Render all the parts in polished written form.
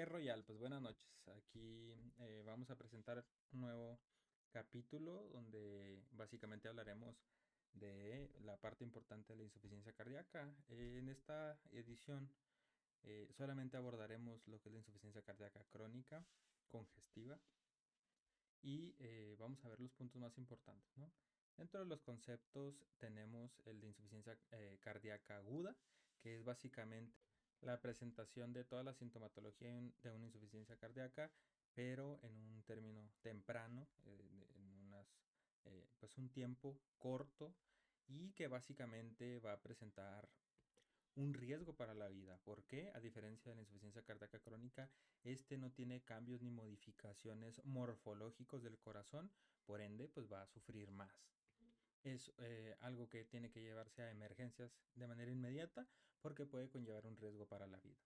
Royal, pues buenas noches. Aquí vamos a presentar un nuevo capítulo donde básicamente hablaremos de la parte importante de la insuficiencia cardíaca. En esta edición solamente abordaremos lo que es la insuficiencia cardíaca crónica, congestiva, y vamos a ver los puntos más importantes, ¿no? Dentro de los conceptos tenemos el de insuficiencia cardíaca aguda, que es básicamente la presentación de toda la sintomatología de una insuficiencia cardíaca, pero en un término temprano, en pues un tiempo corto y que básicamente va a presentar un riesgo para la vida. ¿Por qué? A diferencia de la insuficiencia cardíaca crónica, este no tiene cambios ni modificaciones morfológicos del corazón, por ende, pues va a sufrir más. Es algo que tiene que llevarse a emergencias de manera inmediata porque puede conllevar un riesgo para la vida.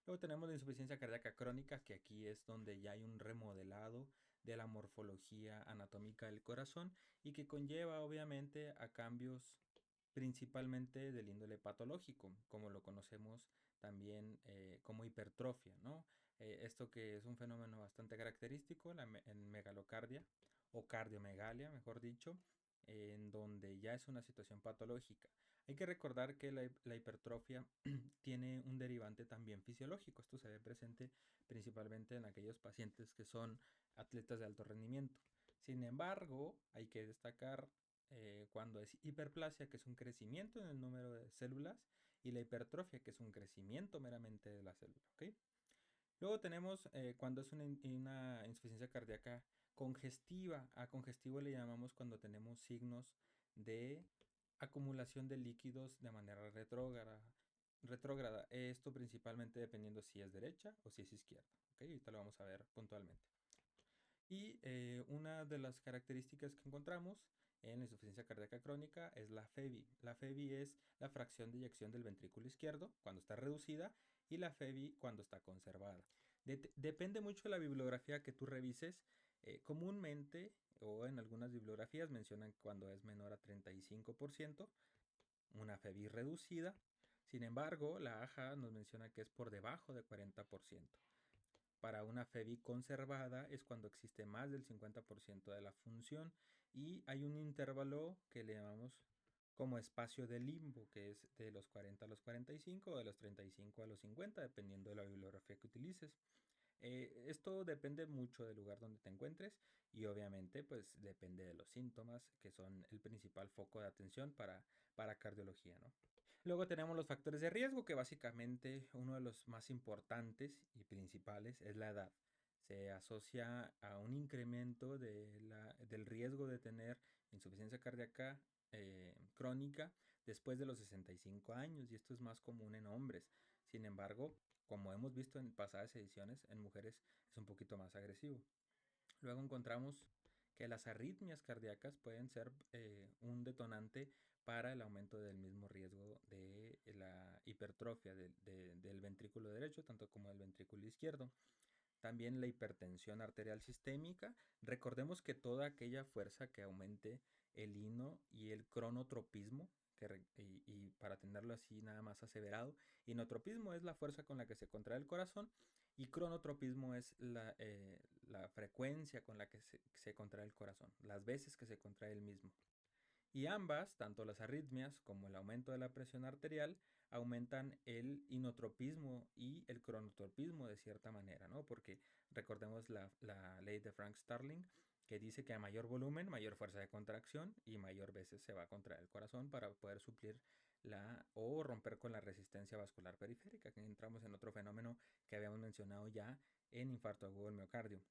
Luego tenemos la insuficiencia cardíaca crónica, que aquí es donde ya hay un remodelado de la morfología anatómica del corazón y que conlleva obviamente a cambios principalmente del índole patológico, como lo conocemos también como hipertrofia, ¿no? Esto que es un fenómeno bastante característico en megalocardia o cardiomegalia, mejor dicho, en donde ya es una situación patológica. Hay que recordar que la hipertrofia tiene un derivante también fisiológico. Esto se ve presente principalmente en aquellos pacientes que son atletas de alto rendimiento. Sin embargo, hay que destacar cuando es hiperplasia, que es un crecimiento en el número de células, y la hipertrofia, que es un crecimiento meramente de la célula. ¿Ok? Luego tenemos cuando es una insuficiencia cardíaca congestiva. A congestivo le llamamos cuando tenemos signos de acumulación de líquidos de manera retrógrada. Esto principalmente dependiendo si es derecha o si es izquierda. ¿Ok? Ahorita lo vamos a ver puntualmente. Y una de las características que encontramos en la insuficiencia cardíaca crónica es la FEBI. La FEBI es la fracción de eyección del ventrículo izquierdo cuando está reducida y la FEBI cuando está conservada. Depende mucho de la bibliografía que tú revises. Comúnmente o en algunas bibliografías mencionan cuando es menor a 35%, una FEBI reducida. Sin embargo, la AJA nos menciona que es por debajo de 40%. Para una FEBI conservada es cuando existe más del 50% de la función y hay un intervalo que le llamamos como espacio de limbo, que es de los 40 a los 45 o de los 35 a los 50, dependiendo de la bibliografía que utilices. Esto depende mucho del lugar donde te encuentres y obviamente pues depende de los síntomas que son el principal foco de atención para cardiología, ¿no? Luego tenemos los factores de riesgo, que básicamente uno de los más importantes y principales es la edad. Se asocia a un incremento del riesgo de tener insuficiencia cardíaca crónica después de los 65 años y esto es más común en hombres. Sin embargo, como hemos visto en pasadas ediciones, en mujeres es un poquito más agresivo. Luego encontramos que las arritmias cardíacas pueden ser un detonante para el aumento del mismo riesgo de la hipertrofia del ventrículo derecho, tanto como del ventrículo izquierdo. También la hipertensión arterial sistémica. Recordemos que toda aquella fuerza que aumente el hino y el cronotropismo, y para tenerlo así nada más aseverado, inotropismo es la fuerza con la que se contrae el corazón y cronotropismo es la frecuencia con la que se contrae el corazón, las veces que se contrae el mismo. Y ambas, tanto las arritmias como el aumento de la presión arterial, aumentan el inotropismo y el cronotropismo de cierta manera, ¿no? Porque recordemos la ley de Frank Starling, que dice que a mayor volumen, mayor fuerza de contracción y mayor veces se va a contraer el corazón para poder suplir o romper con la resistencia vascular periférica, que entramos en otro fenómeno que habíamos mencionado ya en infarto agudo del miocardio.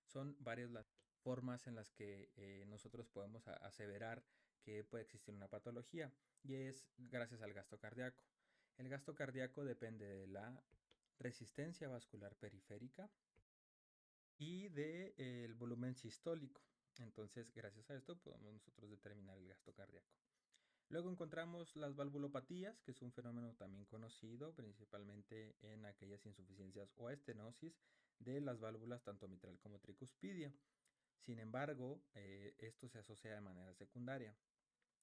Son varias las formas en las que nosotros podemos aseverar que puede existir una patología y es gracias al gasto cardíaco. El gasto cardíaco depende de la resistencia vascular periférica y del volumen sistólico. Entonces, gracias a esto podemos nosotros determinar el gasto cardíaco. Luego encontramos las valvulopatías, que es un fenómeno también conocido principalmente en aquellas insuficiencias o estenosis de las válvulas tanto mitral como tricuspidia. Sin embargo, esto se asocia de manera secundaria.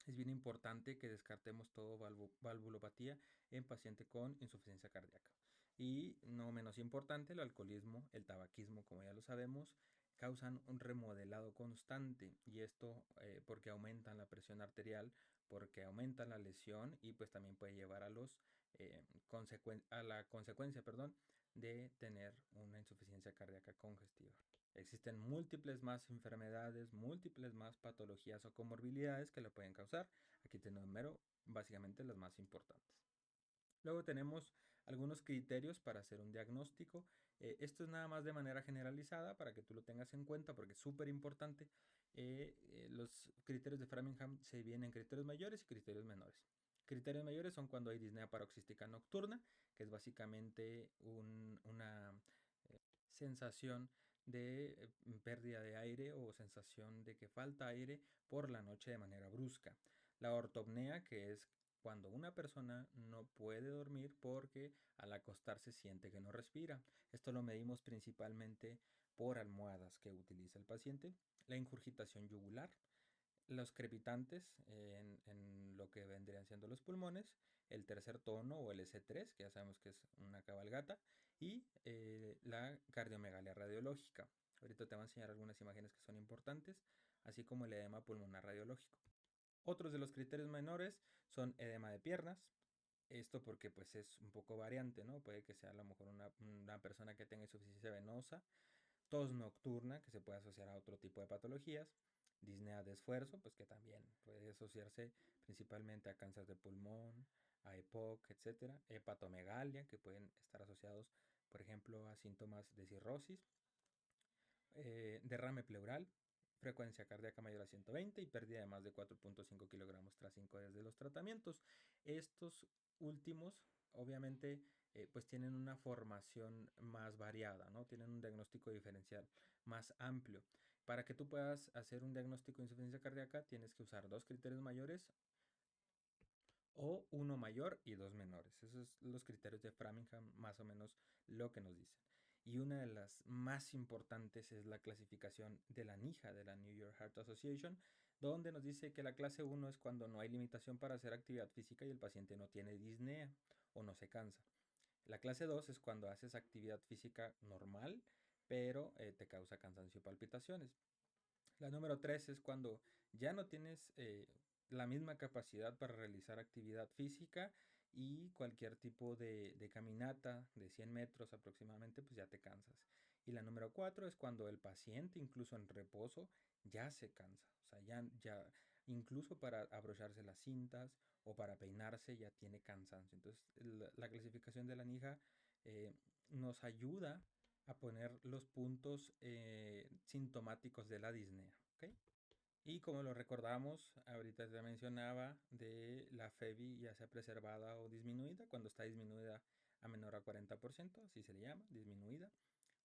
Es bien importante que descartemos todo valvulopatía en paciente con insuficiencia cardíaca. Y no menos importante, el alcoholismo, el tabaquismo, como ya lo sabemos, causan un remodelado constante y esto porque aumentan la presión arterial, porque aumentan la lesión y pues también puede llevar a a la consecuencia, perdón, de tener una insuficiencia cardíaca congestiva. Existen múltiples más enfermedades, múltiples más patologías o comorbilidades que lo pueden causar. Aquí te número básicamente las más importantes. Luego tenemos algunos criterios para hacer un diagnóstico. Esto es nada más de manera generalizada para que tú lo tengas en cuenta porque es súper importante. Los criterios de Framingham se dividen en criterios mayores y criterios menores. Criterios mayores son cuando hay disnea paroxística nocturna, que es básicamente una sensación de pérdida de aire o sensación de que falta aire por la noche de manera brusca. La ortopnea, que es cuando una persona no puede dormir porque al acostarse siente que no respira. Esto lo medimos principalmente por almohadas que utiliza el paciente. La ingurgitación yugular, los crepitantes en lo que vendrían siendo los pulmones, el tercer tono o el S3, que ya sabemos que es una cabalgata, y la cardiomegalia radiológica. Ahorita te voy a enseñar algunas imágenes que son importantes, así como el edema pulmonar radiológico. Otros de los criterios menores son edema de piernas. Esto porque pues es un poco variante, ¿no? Puede que sea a lo mejor una persona que tenga insuficiencia venosa, tos nocturna, que se puede asociar a otro tipo de patologías, disnea de esfuerzo, pues que también puede asociarse principalmente a cáncer de pulmón, a EPOC, etcétera, hepatomegalia, que pueden estar asociados, por ejemplo, a síntomas de cirrosis, derrame pleural, frecuencia cardíaca mayor a 120 y pérdida de más de 4.5 kilogramos tras 5 días de los tratamientos. Estos últimos, obviamente, pues tienen una formación más variada, ¿no? Tienen un diagnóstico diferencial más amplio. Para que tú puedas hacer un diagnóstico de insuficiencia cardíaca, tienes que usar dos criterios mayores o uno mayor y dos menores. Esos son los criterios de Framingham, más o menos lo que nos dicen. Y una de las más importantes es la clasificación de la NIHA, de la New York Heart Association, donde nos dice que la clase 1 es cuando no hay limitación para hacer actividad física y el paciente no tiene disnea o no se cansa. La clase 2 es cuando haces actividad física normal, pero te causa cansancio y palpitaciones. La número 3 es cuando ya no tienes la misma capacidad para realizar actividad física y cualquier tipo de caminata de 100 metros aproximadamente, pues ya te cansas. Y la número 4 es cuando el paciente, incluso en reposo, ya se cansa. O sea, ya incluso para abrocharse las cintas o para peinarse ya tiene cansancio. Entonces, la clasificación de la NIJA nos ayuda a poner los puntos sintomáticos de la disnea. ¿Ok? Y como lo recordamos, ahorita te mencionaba de la FEBI ya sea preservada o disminuida, cuando está disminuida a menor a 40%, así se le llama, disminuida.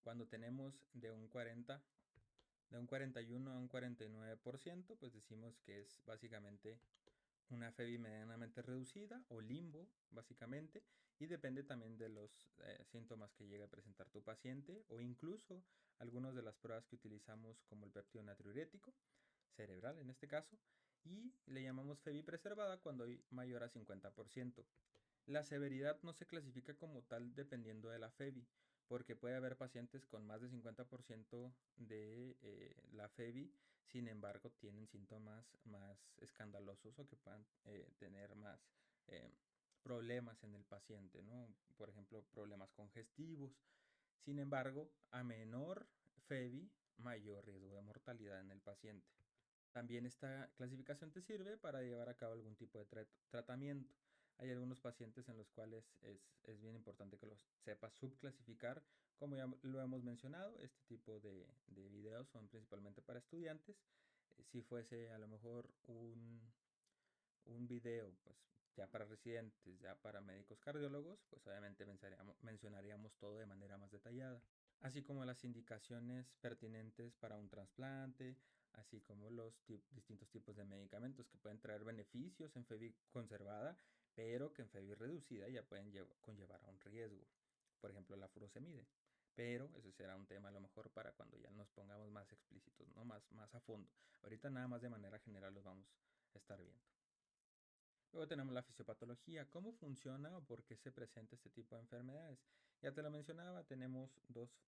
Cuando tenemos de un 41 a un 49%, pues decimos que es básicamente una FEBI medianamente reducida o limbo, básicamente, y depende también de los síntomas que llegue a presentar tu paciente o incluso algunas de las pruebas que utilizamos como el péptido natriurético, cerebral en este caso, y le llamamos FEBI preservada cuando hay mayor a 50%. La severidad no se clasifica como tal dependiendo de la FEBI, porque puede haber pacientes con más de 50% de la FEBI, sin embargo tienen síntomas más escandalosos o que puedan tener más eh, problemas en el paciente, ¿no? Por ejemplo, problemas congestivos. Sin embargo, a menor FEBI, mayor riesgo de mortalidad en el paciente. También esta clasificación te sirve para llevar a cabo algún tipo de tratamiento. Hay algunos pacientes en los cuales es bien importante que los sepas subclasificar. Como ya lo hemos mencionado, este tipo de videos son principalmente para estudiantes. Si fuese a lo mejor un video, pues ya para residentes, ya para médicos cardiólogos, pues obviamente mencionaríamos todo de manera más detallada, así como las indicaciones pertinentes para un trasplante, así como los distintos tipos de medicamentos que pueden traer beneficios en FEBI conservada, pero que en FEBI reducida ya pueden conllevar a un riesgo. Por ejemplo, la furosemide. Pero eso será un tema a lo mejor para cuando ya nos pongamos más explícitos, ¿no? Más a fondo. Ahorita nada más de manera general los vamos a estar viendo. Luego tenemos la fisiopatología, cómo funciona o por qué se presenta este tipo de enfermedades. Ya te lo mencionaba, tenemos dos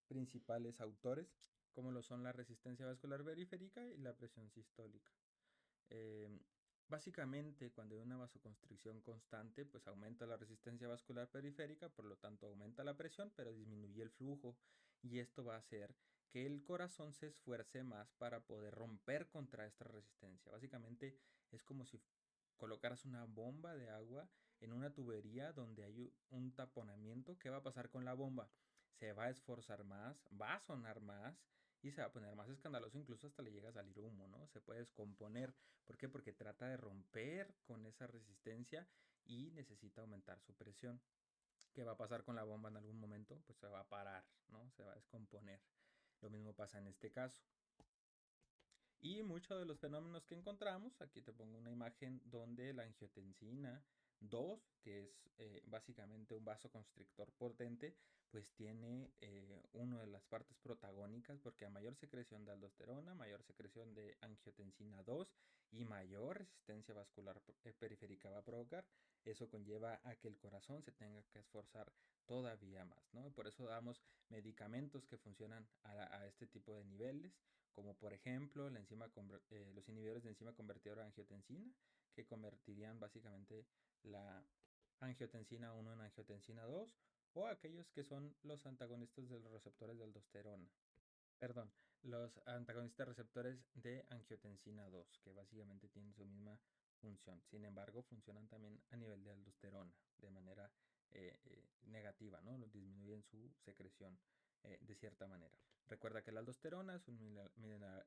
principales autores, como lo son la resistencia vascular periférica y la presión sistólica. Eh, Básicamente, cuando hay una vasoconstricción constante, pues aumenta la resistencia vascular periférica, por lo tanto aumenta la presión, pero disminuye el flujo. Y esto va a hacer que el corazón se esfuerce más para poder romper contra esta resistencia. Básicamente es como si colocaras una bomba de agua en una tubería donde hay un taponamiento. ¿Qué va a pasar con la bomba? Se va a esforzar más, va a sonar más y se va a poner más escandaloso, incluso hasta le llega a salir humo, ¿no? Se puede descomponer. ¿Por qué? Porque trata de romper con esa resistencia y necesita aumentar su presión. ¿Qué va a pasar con la bomba en algún momento? Pues se va a parar, ¿no? Se va a descomponer. Lo mismo pasa en este caso. Y muchos de los fenómenos que encontramos, aquí te pongo una imagen donde la angiotensina 2, que es básicamente un vasoconstrictor potente, pues tiene una de las partes protagónicas, porque a mayor secreción de aldosterona, mayor secreción de angiotensina 2 y mayor resistencia vascular periférica va a provocar. Eso conlleva a que el corazón se tenga que esforzar todavía más, ¿no? Por eso damos medicamentos que funcionan a este tipo de niveles, como por ejemplo los inhibidores de enzima convertidora de angiotensina, que convertirían básicamente la angiotensina 1 en angiotensina 2, o aquellos que son los antagonistas de los receptores de aldosterona. Perdón, los antagonistas receptores de angiotensina 2, que básicamente tienen su misma función. Sin embargo, funcionan también a nivel de aldosterona, de manera negativa, ¿no? Disminuyen su secreción de cierta manera. Recuerda que la aldosterona es un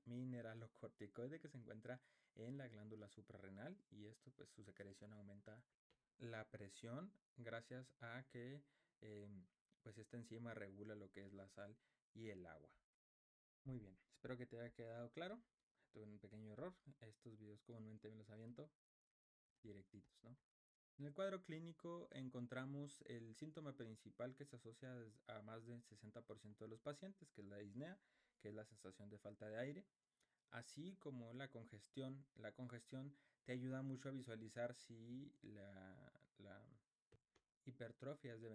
mineralocorticoide que se encuentra en la glándula suprarrenal y esto, pues su secreción aumenta la presión gracias a que pues esta enzima regula lo que es la sal y el agua. Muy bien, espero que te haya quedado claro. Tuve un pequeño error. Estos videos comúnmente me los aviento directitos, ¿no? En el cuadro clínico encontramos el síntoma principal que se asocia a más del 60% de los pacientes, que es la disnea, que es la sensación de falta de aire, así como la congestión. La congestión te ayuda mucho a visualizar si la hipertrofia es de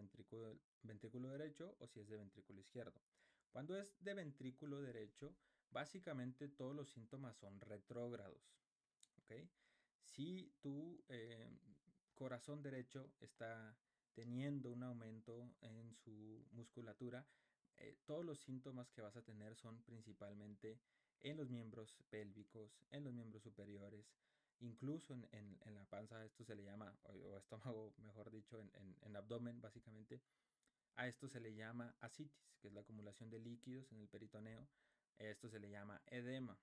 ventrículo derecho o si es de ventrículo izquierdo. Cuando es de ventrículo derecho, básicamente todos los síntomas son retrógrados. ¿Ok? Si tu corazón derecho está teniendo un aumento en su musculatura, todos los síntomas que vas a tener son principalmente en los miembros pélvicos, en los miembros superiores, incluso en la panza. Esto se le llama, o estómago, mejor dicho, en abdomen, básicamente. A esto se le llama ascitis, que es la acumulación de líquidos en el peritoneo. Esto se le llama edema.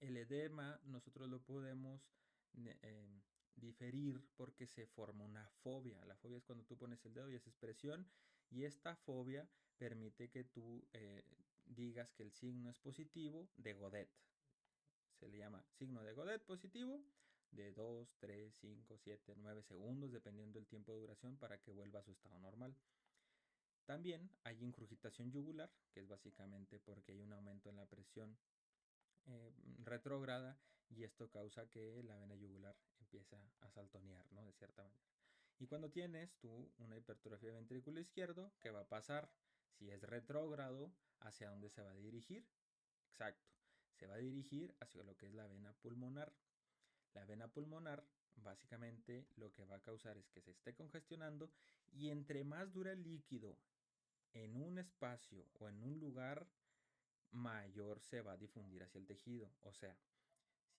El edema nosotros lo podemos diferir porque se forma una fobia. La fobia es cuando tú pones el dedo y haces presión, y esta fobia permite que tú digas que el signo es positivo de Godet. Se le llama signo de Godet positivo de 2, 3, 5, 7, 9 segundos, dependiendo del tiempo de duración para que vuelva a su estado normal. También hay ingurgitación yugular, que es básicamente porque hay un aumento en la presión retrógrada, y esto causa que la vena yugular empiece a saltonear, ¿no? De cierta manera. Y cuando tienes tú una hipertrofia de ventrículo izquierdo, ¿qué va a pasar? Si es retrógrado, ¿hacia dónde se va a dirigir? Exacto, se va a dirigir hacia lo que es la vena pulmonar. La vena pulmonar básicamente lo que va a causar es que se esté congestionando, y entre más dura el líquido en un espacio o en un lugar, mayor se va a difundir hacia el tejido. O sea,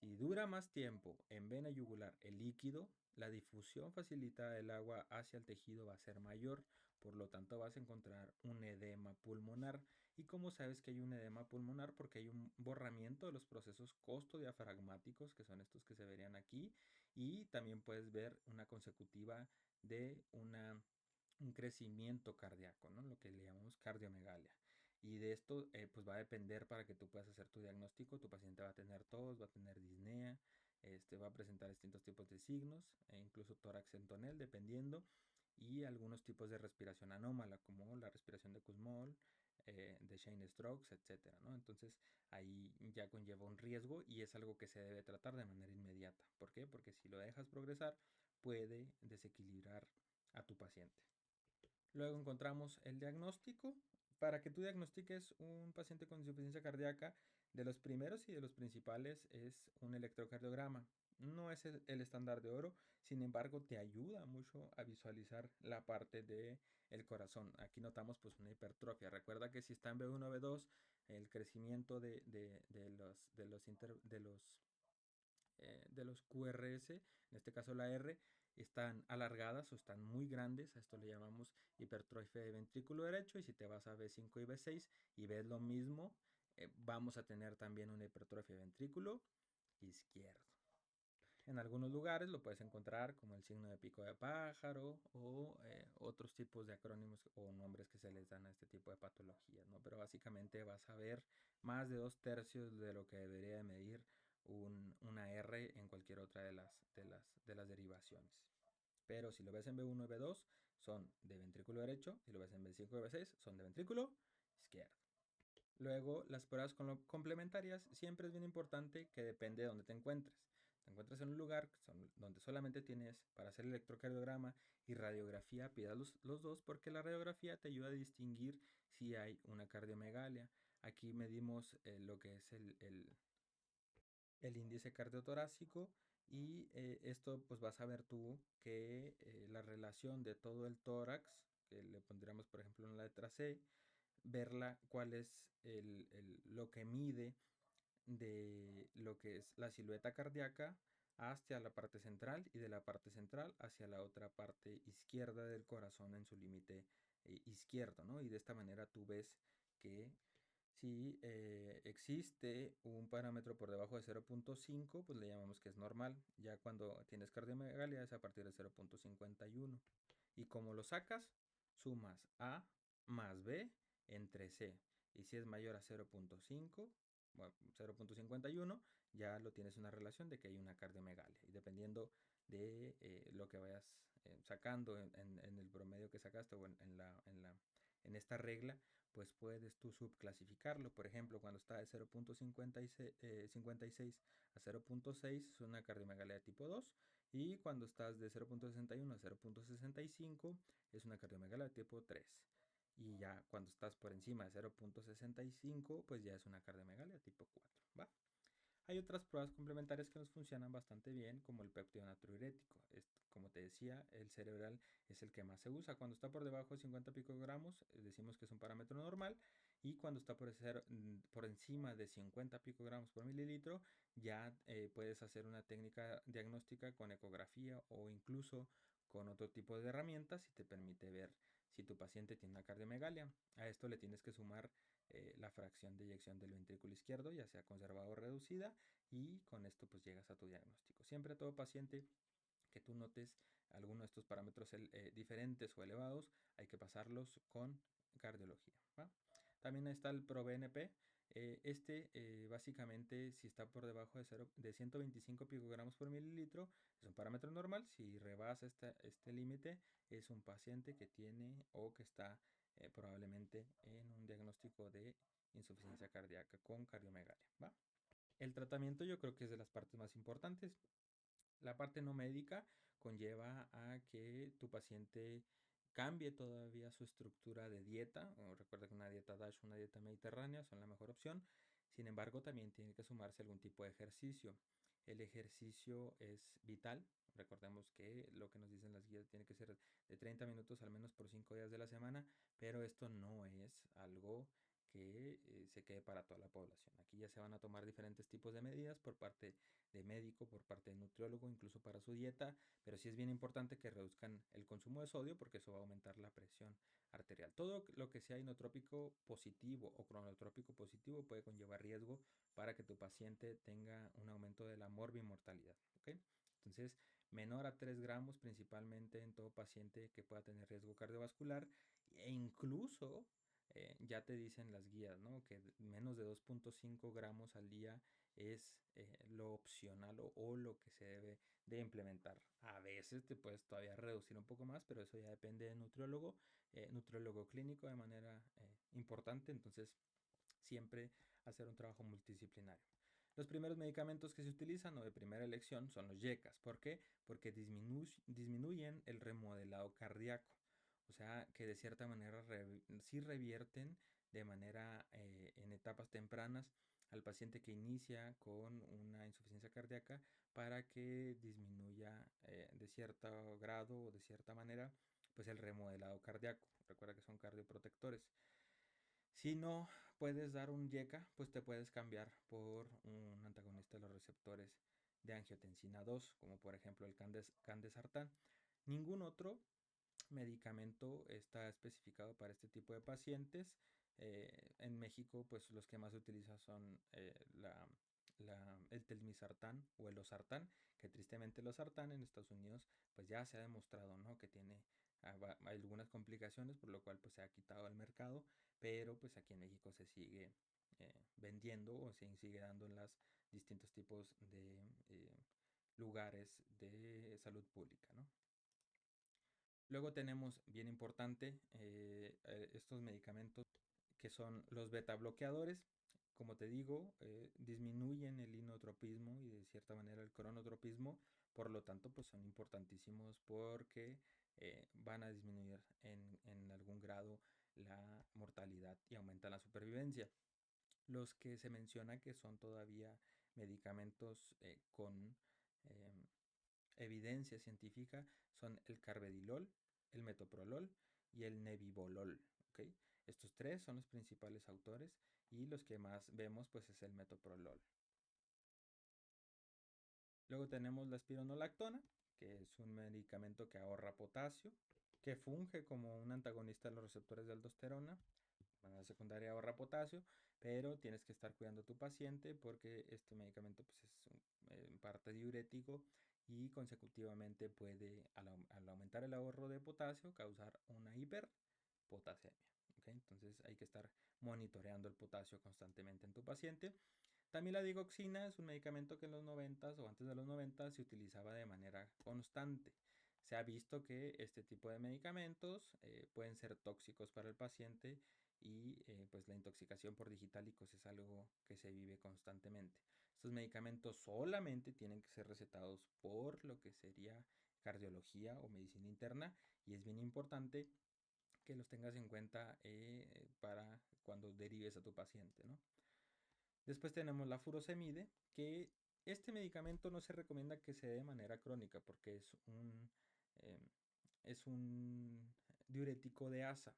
si dura más tiempo en vena yugular el líquido, la difusión facilitada del agua hacia el tejido va a ser mayor, por lo tanto vas a encontrar un edema pulmonar. ¿Y cómo sabes que hay un edema pulmonar? Porque hay un borramiento de los procesos costodiafragmáticos, que son estos que se verían aquí, y también puedes ver una consecutiva de un crecimiento cardíaco, ¿no? Lo que le llamamos cardiomegalia. Y de esto pues va a depender para que tú puedas hacer tu diagnóstico. Tu paciente va a tener tos, va a tener disnea, va a presentar distintos tipos de signos, incluso tórax en tonel, dependiendo, y algunos tipos de respiración anómala, como la respiración de Kussmaul, de Shane Strokes, etcétera, ¿no? Entonces ahí ya conlleva un riesgo y es algo que se debe tratar de manera inmediata. ¿Por qué? Porque si lo dejas progresar, puede desequilibrar a tu paciente. Luego encontramos el diagnóstico. Para que tú diagnostiques un paciente con insuficiencia cardíaca, de los primeros y de los principales es un electrocardiograma. No es el estándar de oro, sin embargo te ayuda mucho a visualizar la parte del corazón. Aquí notamos pues una hipertrofia. Recuerda que si está en B1, B2, el crecimiento de los QRS, en este caso la R, están alargadas o están muy grandes. A esto le llamamos hipertrofia de ventrículo derecho. Y si te vas a B5 y B6 y ves lo mismo, vamos a tener también una hipertrofia de ventrículo izquierdo. En algunos lugares lo puedes encontrar como el signo de pico de pájaro o otros tipos de acrónimos o nombres que se les dan a este tipo de patologías, ¿no? Pero básicamente vas a ver más de 2/3 de lo que debería de medir una R en cualquier otra de las derivaciones. Pero si lo ves en B1 y B2 son de ventrículo derecho, si lo ves en B5 y B6 son de ventrículo izquierdo. Luego, las pruebas complementarias siempre es bien importante que depende de dónde te encuentres. Te encuentras en un lugar donde solamente tienes para hacer electrocardiograma y radiografía, pidas los dos porque la radiografía te ayuda a distinguir si hay una cardiomegalia. Aquí medimos lo que es el índice cardiotorácico y esto pues vas a ver tú que la relación de todo el tórax, que le pondríamos por ejemplo en la letra C, verla cuál es lo que mide de lo que es la silueta cardíaca hacia la parte central y de la parte central hacia la otra parte izquierda del corazón en su límite izquierdo, ¿no? Y de esta manera tú ves que si existe un parámetro por debajo de 0.5, pues le llamamos que es normal. Ya cuando tienes cardiomegalia es a partir de 0.51. Y como lo sacas, sumas A más B entre C. Y si es mayor a 0.5, bueno, 0.51, ya lo tienes una relación de que hay una cardiomegalia. Y dependiendo de lo que vayas sacando en el promedio que sacaste o en esta regla, pues puedes tú subclasificarlo. Por ejemplo, cuando está de 0.56 a 0.6 es una cardiomegalia de tipo 2 y cuando estás de 0.61 a 0.65 es una cardiomegalia de tipo 3. Y ya cuando estás por encima de 0.65 pues ya es una cardiomegalia tipo 4, ¿va? Hay otras pruebas complementarias que nos funcionan bastante bien, como el péptido natriurético. Como te decía, el cerebral es el que más se usa. Cuando está por debajo de 50 picogramos, decimos que es un parámetro normal. Y cuando está por encima de 50 picogramos por mililitro, ya puedes hacer una técnica diagnóstica con ecografía o incluso con otro tipo de herramientas y te permite ver si tu paciente tiene una cardiomegalia. A esto le tienes que sumar la fracción de eyección del ventrículo izquierdo, ya sea conservada o reducida, y con esto pues llegas a tu diagnóstico. Siempre todo paciente que tú notes alguno de estos parámetros diferentes o elevados, hay que pasarlos con cardiología, ¿va? También está el ProBNP. Básicamente, si está por debajo de 125 picogramos por mililitro, es un parámetro normal. Si rebasa este límite, es un paciente que tiene o que está probablemente en un diagnóstico de insuficiencia cardíaca con cardiomegalia, ¿va? El tratamiento yo creo que es de las partes más importantes. La parte no médica conlleva a que tu paciente cambie todavía su estructura de dieta. Recuerda que una dieta DASH, una dieta mediterránea son la mejor opción. Sin embargo, también tiene que sumarse algún tipo de ejercicio. El ejercicio es vital. Recordemos que lo que nos dicen las guías tiene que ser de 30 minutos al menos por 5 días de la semana, pero esto no es algo que se quede para toda la población. Aquí ya se van a tomar diferentes tipos de medidas por parte de médico, por parte de nutriólogo, incluso para su dieta, pero sí es bien importante que reduzcan el consumo de sodio porque eso va a aumentar la presión arterial. Todo lo que sea inotrópico positivo o cronotrópico positivo puede conllevar riesgo para que tu paciente tenga un aumento de la morbimortalidad, ¿ok? Entonces, menor a 3 gramos principalmente en todo paciente que pueda tener riesgo cardiovascular e incluso ya te dicen las guías, ¿no? Que menos de 2.5 gramos al día es lo opcional o lo que se debe de implementar. A veces te puedes todavía reducir un poco más, pero eso ya depende de nutriólogo clínico de manera importante. Entonces, siempre hacer un trabajo multidisciplinario. Los primeros medicamentos que se utilizan o de primera elección son los YECAS. ¿Por qué? Porque disminuyen el remodelado cardíaco. O sea, que de cierta manera sí revierten de manera en etapas tempranas al paciente que inicia con una insuficiencia cardíaca para que disminuya de cierto grado o de cierta manera pues el remodelado cardíaco. Recuerda que son cardioprotectores. Si no puedes dar un YECA, pues te puedes cambiar por un antagonista de los receptores de angiotensina 2, como por ejemplo el candesartán. Ningún otro medicamento está especificado para este tipo de pacientes. En México, pues los que más se utilizan son el telmisartán o el losartán, que tristemente el losartán en Estados Unidos pues ya se ha demostrado, ¿no?, que tiene algunas complicaciones, por lo cual pues se ha quitado al mercado, pero pues aquí en México se sigue vendiendo o se sigue dando en los distintos tipos de lugares de salud pública, ¿no? Luego tenemos, bien importante, estos medicamentos que son los beta bloqueadores. Como te digo, disminuyen el inotropismo y de cierta manera el cronotropismo, por lo tanto, pues son importantísimos porque van a disminuir en algún grado la mortalidad y aumentan la supervivencia. Los que se menciona que son todavía medicamentos con em, evidencia científica son el carvedilol, el metoprolol y el nebivolol. ¿Okay? Estos tres son los principales autores y los que más vemos pues es el metoprolol. Luego tenemos la espironolactona, que es un medicamento que ahorra potasio, que funge como un antagonista de los receptores de aldosterona. De manera secundaria ahorra potasio, pero tienes que estar cuidando a tu paciente porque este medicamento pues, es en parte diurético y consecutivamente puede, al aumentar el ahorro de potasio, causar una hiperpotasemia. ¿Okay? Entonces hay que estar monitoreando el potasio constantemente en tu paciente. También la digoxina es un medicamento que en los 90 o antes de los 90 se utilizaba de manera constante. Se ha visto que este tipo de medicamentos pueden ser tóxicos para el paciente y pues la intoxicación por digitálicos es algo que se vive constantemente. Estos medicamentos solamente tienen que ser recetados por lo que sería cardiología o medicina interna y es bien importante que los tengas en cuenta para cuando derives a tu paciente, ¿no? Después tenemos la furosemide, que este medicamento no se recomienda que se dé de manera crónica porque eh, es un diurético de asa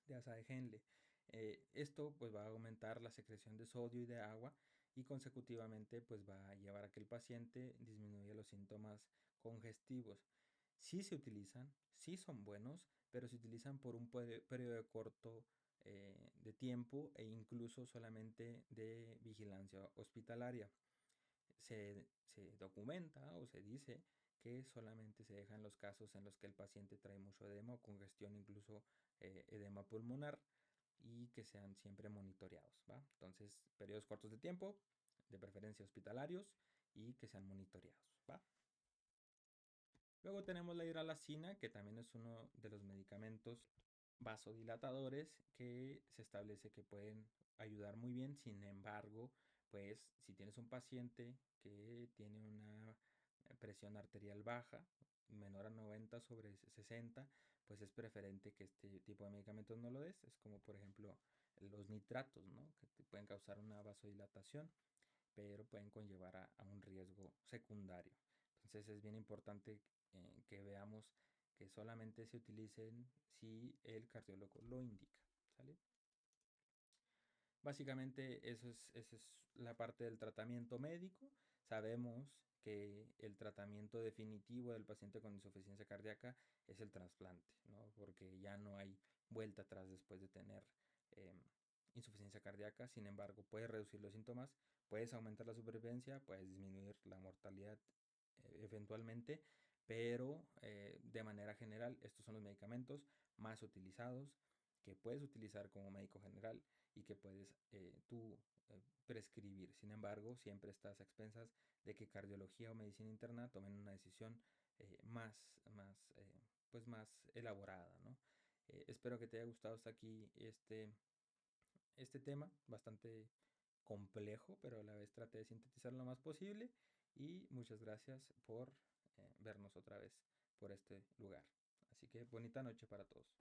de Henle. Esto pues va a aumentar la secreción de sodio y de agua y consecutivamente pues va a llevar a que el paciente disminuya los síntomas congestivos. Sí se utilizan, sí son buenos, pero se utilizan por un periodo corto de tiempo e incluso solamente de vigilancia hospitalaria. Se documenta o se dice que solamente se dejan los casos en los que el paciente trae mucho edema o congestión, incluso edema pulmonar, y que sean siempre monitoreados, ¿va? Entonces, periodos cortos de tiempo, de preferencia hospitalarios, y que sean monitoreados, ¿va? Luego tenemos la hidralacina, que también es uno de los medicamentos vasodilatadores que se establece que pueden ayudar muy bien. Sin embargo, pues si tienes un paciente que tiene una presión arterial baja, menor a 90 sobre 60, pues es preferente que este tipo de medicamentos no lo des. Es como por ejemplo los nitratos, ¿no?, que te pueden causar una vasodilatación, pero pueden conllevar a un riesgo secundario. Entonces es bien importante que veamos que solamente se utilicen si el cardiólogo lo indica. ¿Sale? Básicamente esa es la parte del tratamiento médico. Sabemos que el tratamiento definitivo del paciente con insuficiencia cardíaca es el trasplante, ¿no? Porque ya no hay vuelta atrás después de tener eh, insuficiencia cardíaca. Sin embargo, puedes reducir los síntomas, puedes aumentar la supervivencia, puedes disminuir la mortalidad eventualmente, pero de manera general estos son los medicamentos más utilizados que puedes utilizar como médico general y que puedes tú prescribir. Sin embargo, siempre estás a expensas de que cardiología o medicina interna tomen una decisión pues más elaborada, ¿no? Espero que te haya gustado hasta aquí este tema, bastante complejo, pero a la vez traté de sintetizar lo más posible y muchas gracias por vernos otra vez por este lugar. Así que bonita noche para todos.